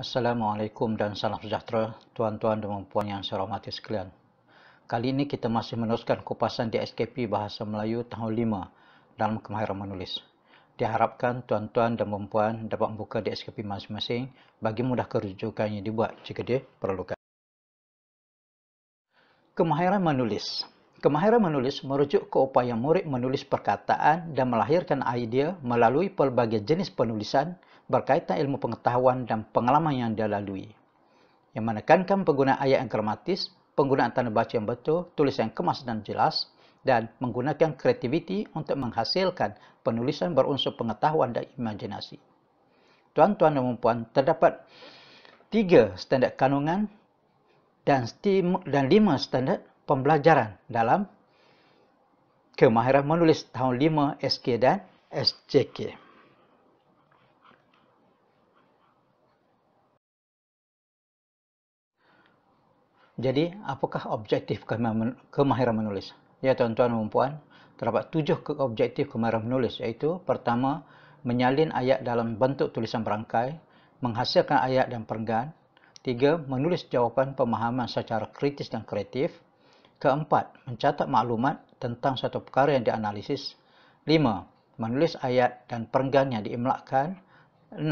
Assalamualaikum dan salam sejahtera tuan-tuan dan puan yang saya hormati sekalian. Kali ini kita masih meneruskan kupasan DSKP Bahasa Melayu tahun 5 dalam kemahiran menulis. Diharapkan tuan-tuan dan puan dapat membuka DSKP masing-masing bagi mudah kerujukan yang dibuat jika diperlukan. Kemahiran menulis. Kemahiran menulis merujuk ke upaya murid menulis perkataan dan melahirkan idea melalui pelbagai jenis penulisan berkaitan ilmu pengetahuan dan pengalaman yang dia lalui. Yang menekankan penggunaan ayat yang gramatis, penggunaan tanda baca yang betul, tulisan yang kemas dan jelas, dan menggunakan kreativiti untuk menghasilkan penulisan berunsur pengetahuan dan imajinasi. Tuan-tuan dan puan, terdapat 3 standard kandungan dan 5 standard pembelajaran dalam kemahiran menulis tahun 5 SK dan SJK. Jadi, apakah objektif kemahiran menulis? Ya, tuan-tuan dan puan, terdapat 7 objektif kemahiran menulis, iaitu pertama, menyalin ayat dalam bentuk tulisan berangkai, menghasilkan ayat dan perenggan. 3, menulis jawapan pemahaman secara kritis dan kreatif. Keempat, mencatat maklumat tentang satu perkara yang dianalisis. 5, menulis ayat dan perenggan yang diimlakkan. 6,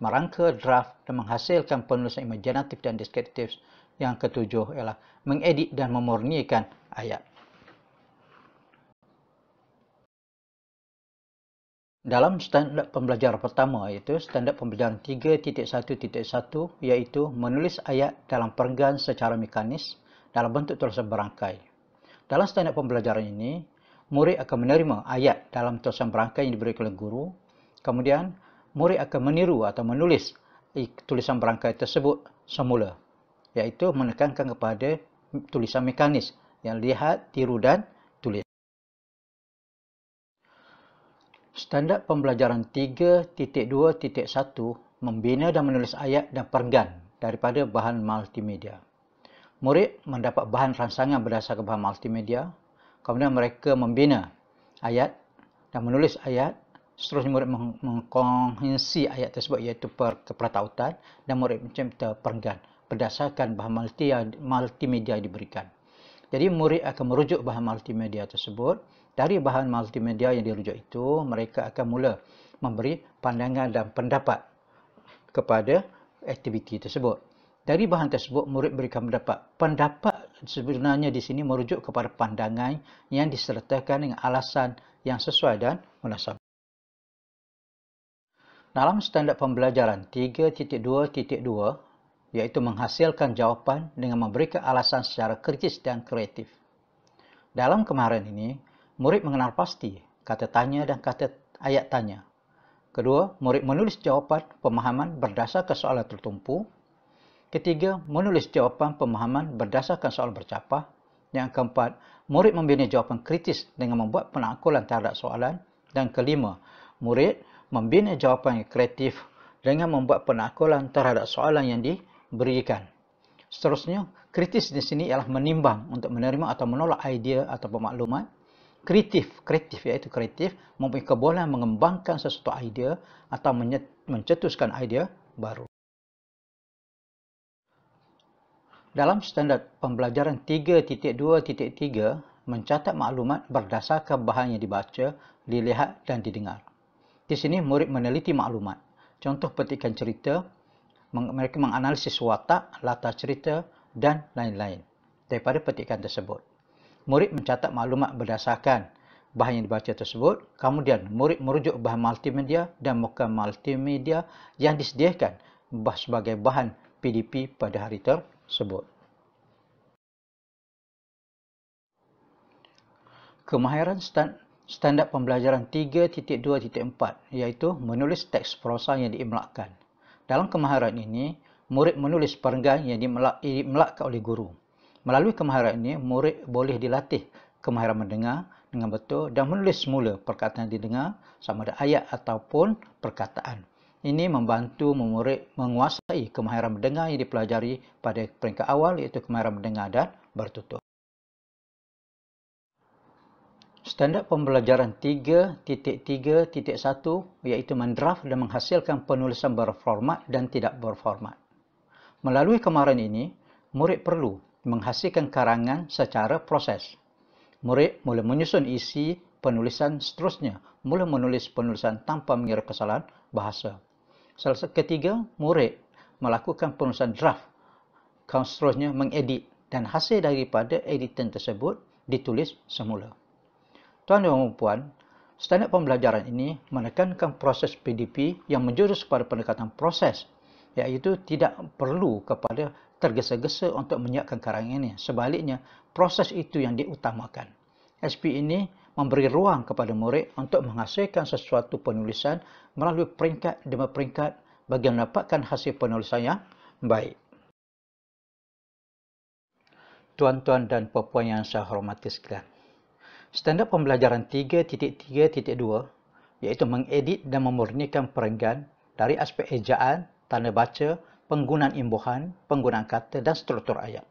merangka draft dan menghasilkan penulisan imajinatif dan deskriptif. Yang ketujuh ialah mengedit dan memurnikan ayat. Dalam standard pembelajaran pertama, iaitu standard pembelajaran 3.1.1, iaitu menulis ayat dalam perenggan secara mekanis dalam bentuk tulisan berangkai. Dalam standard pembelajaran ini, murid akan menerima ayat dalam tulisan berangkai yang diberikan oleh guru. Kemudian, murid akan meniru atau menulis tulisan berangkai tersebut semula, iaitu menekankan kepada tulisan mekanis yang lihat, tiru dan tulis. Standard pembelajaran 3.2.1 membina dan menulis ayat dan perenggan daripada bahan multimedia. Murid mendapat bahan rangsangan berdasarkan bahan multimedia, kemudian mereka membina ayat dan menulis ayat. Seterusnya murid mengkongsi ayat tersebut iaitu kepertautan dan murid mencipta perenggan berdasarkan bahan multimedia yang diberikan. Jadi murid akan merujuk bahan multimedia tersebut. Dari bahan multimedia yang dirujuk itu, mereka akan mula memberi pandangan dan pendapat kepada aktiviti tersebut. Dari bahan tersebut, murid berikan pendapat. Pendapat sebenarnya di sini merujuk kepada pandangan yang disertakan dengan alasan yang sesuai dan munasab. Dalam standard pembelajaran 3.2.2, iaitu menghasilkan jawapan dengan memberikan alasan secara kritis dan kreatif. Dalam kemahiran ini, murid mengenal pasti kata tanya dan kata ayat tanya. Kedua, murid menulis jawapan pemahaman berdasarkan soalan tertumpu. Ketiga, menulis jawapan pemahaman berdasarkan soalan bercapah. Yang keempat, murid membina jawapan kritis dengan membuat penangkulan terhadap soalan. Dan kelima, murid membina jawapan yang kreatif dengan membuat penangkulan terhadap soalan yang diberikan. Seterusnya, kritis di sini ialah menimbang untuk menerima atau menolak idea atau maklumat. Kreatif iaitu kreatif mempunyai kebolehan mengembangkan sesuatu idea atau mencetuskan idea baru. Dalam standard pembelajaran 3.2.3, mencatat maklumat berdasarkan bahan yang dibaca, dilihat dan didengar. Di sini murid meneliti maklumat. Contoh petikan cerita, mereka menganalisis watak, latar cerita dan lain-lain daripada petikan tersebut. Murid mencatat maklumat berdasarkan bahan yang dibaca tersebut. Kemudian, murid merujuk bahan multimedia dan bukan multimedia yang disediakan sebagai bahan PDP pada hari tersebut. Kemahiran standard pembelajaran 3.2.4, iaitu menulis teks prosa yang diimlakkan. Dalam kemahiran ini, murid menulis perenggan yang diimlakkan oleh guru. Melalui kemahiran ini, murid boleh dilatih kemahiran mendengar dengan betul dan menulis semula perkataan yang didengar sama ada ayat ataupun perkataan. Ini membantu murid menguasai kemahiran mendengar yang dipelajari pada peringkat awal, iaitu kemahiran mendengar dan bertutur. Standard pembelajaran 3.3.1 iaitu mendraft dan menghasilkan penulisan berformat dan tidak berformat. Melalui kemaran ini, murid perlu menghasilkan karangan secara proses. Murid mula menyusun isi penulisan, seterusnya mula menulis penulisan tanpa mengira kesalahan bahasa. Ketiga, murid melakukan penulisan draft, seterusnya mengedit dan hasil daripada editan tersebut ditulis semula. Tuan dan puan, standard pembelajaran ini menekankan proses PDP yang menjurus kepada pendekatan proses, iaitu tidak perlu kepada tergesa-gesa untuk menyiapkan karangan ini. Sebaliknya, proses itu yang diutamakan. SP ini memberi ruang kepada murid untuk menghasilkan sesuatu penulisan melalui peringkat demi peringkat bagi mendapatkan hasil penulisan yang baik. Tuan-tuan dan puan-puan yang saya hormati sekalian, standard pembelajaran 3.3.2 iaitu mengedit dan memurnikan perenggan dari aspek ejaan, tanda baca, penggunaan imbuhan, penggunaan kata dan struktur ayat.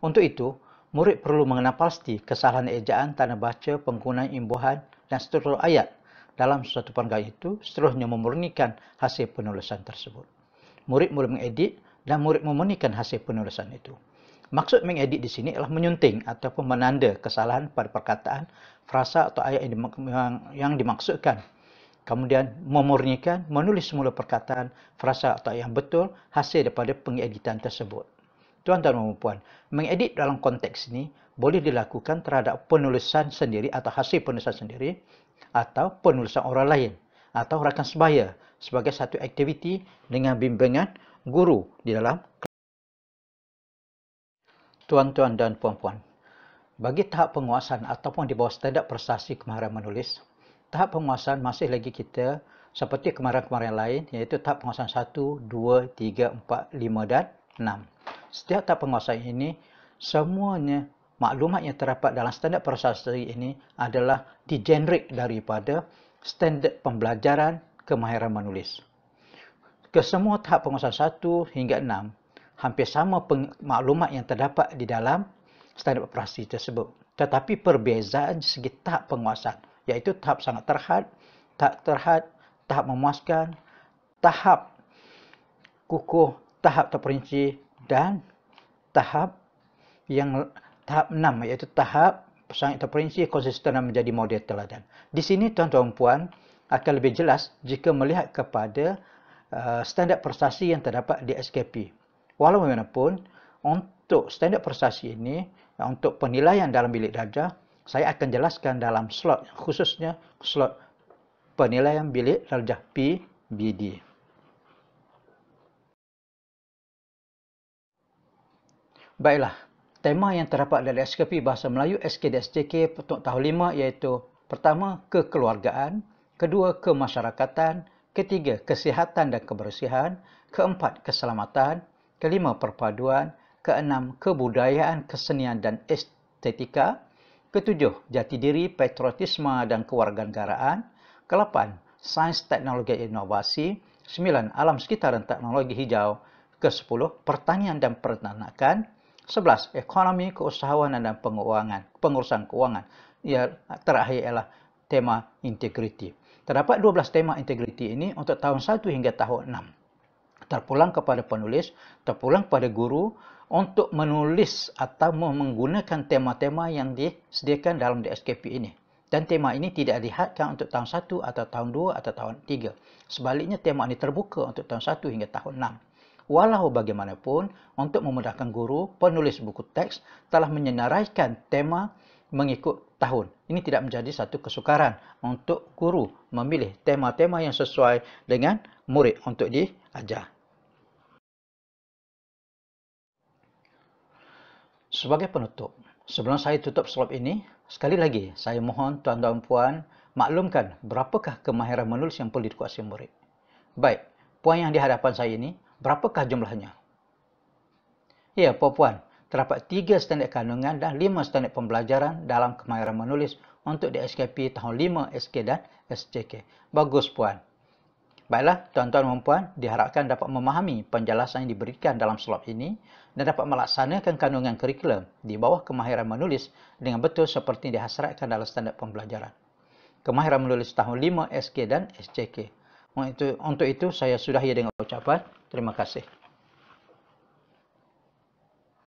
Untuk itu, murid perlu mengenal pasti kesalahan ejaan, tanda baca, penggunaan imbuhan dan struktur ayat dalam suatu perenggan itu, seterusnya memurnikan hasil penulisan tersebut. Murid mula mengedit dan murid memurnikan hasil penulisan itu. Maksud mengedit di sini adalah menyunting ataupun menanda kesalahan pada perkataan, frasa atau ayat yang dimaksudkan. Kemudian memurnikan, menulis semula perkataan, frasa atau ayat yang betul hasil daripada pengeditan tersebut. Tuan-tuan dan puan, mengedit dalam konteks ini boleh dilakukan terhadap penulisan sendiri atau hasil penulisan sendiri atau penulisan orang lain atau rakan sebaya sebagai satu aktiviti dengan bimbingan guru di dalam. Tuan-tuan dan puan-puan, bagi tahap penguasaan ataupun di bawah standard prestasi kemahiran menulis, tahap penguasaan masih lagi kita seperti kemahiran-kemahiran lain, iaitu tahap penguasaan 1, 2, 3, 4, 5 dan 6. Setiap tahap penguasaan ini, semuanya maklumat yang terdapat dalam standard prestasi ini adalah digenerik daripada standard pembelajaran kemahiran menulis. Kesemua tahap penguasaan 1 hingga 6, hampir sama maklumat yang terdapat di dalam standard operasi tersebut. Tetapi perbezaan segi tahap penguasaan, iaitu tahap sangat terhad, tahap memuaskan, tahap kukuh, tahap terperinci dan tahap 6, iaitu tahap sangat terperinci, konsisten dan menjadi model teladan. Di sini tuan-tuan puan akan lebih jelas jika melihat kepada standard prestasi yang terdapat di SKP. Walau bagaimanapun, untuk standard prestasi ini, untuk penilaian dalam bilik darjah, saya akan jelaskan dalam slot, khususnya slot penilaian bilik darjah PBD. Baiklah, tema yang terdapat dalam SKP Bahasa Melayu SKD-SJK untuk tahun 5 iaitu pertama, kekeluargaan, kedua, kemasyarakatan, ketiga, kesihatan dan kebersihan, keempat, keselamatan, kelima, perpaduan, keenam, kebudayaan, kesenian dan estetika, ketujuh, jati diri, patriotisme dan kewarganegaraan, ke-8, sains, teknologi dan inovasi, 9, alam sekitar dan teknologi hijau, ke-10, pertanian dan peternakan, 11, ekonomi, keusahawanan dan pengurusan keuangan. Terakhir ialah tema integriti. Terdapat 12 tema integriti ini untuk tahun 1 hingga tahun 6. Terpulang kepada penulis, terpulang kepada guru untuk menulis atau menggunakan tema-tema yang disediakan dalam DSKP ini. Dan tema ini tidak dihadkan untuk tahun 1 atau tahun 2 atau tahun 3. Sebaliknya, tema ini terbuka untuk tahun 1 hingga tahun 6. Walau bagaimanapun, untuk memudahkan guru, penulis buku teks telah menyenaraikan tema mengikut tahun. Ini tidak menjadi satu kesukaran untuk guru memilih tema-tema yang sesuai dengan murid untuk diajar. Sebagai penutup, sebelum saya tutup slide ini, sekali lagi saya mohon tuan-tuan puan maklumkan berapakah kemahiran menulis yang perlu dikuasai murid. Baik, puan yang di hadapan saya ini, berapakah jumlahnya? Ya, puan-puan, terdapat 3 standard kandungan dan 5 standard pembelajaran dalam kemahiran menulis untuk di SKP tahun 5 SK dan SJK. Bagus puan. Baiklah, tuan-tuan dan puan, diharapkan dapat memahami penjelasan yang diberikan dalam slide ini dan dapat melaksanakan kandungan kurikulum di bawah kemahiran menulis dengan betul seperti dihasratkan dalam standard pembelajaran. Kemahiran menulis tahun 5 SK dan SJK. Untuk itu, saya sudahi dengan ucapan terima kasih.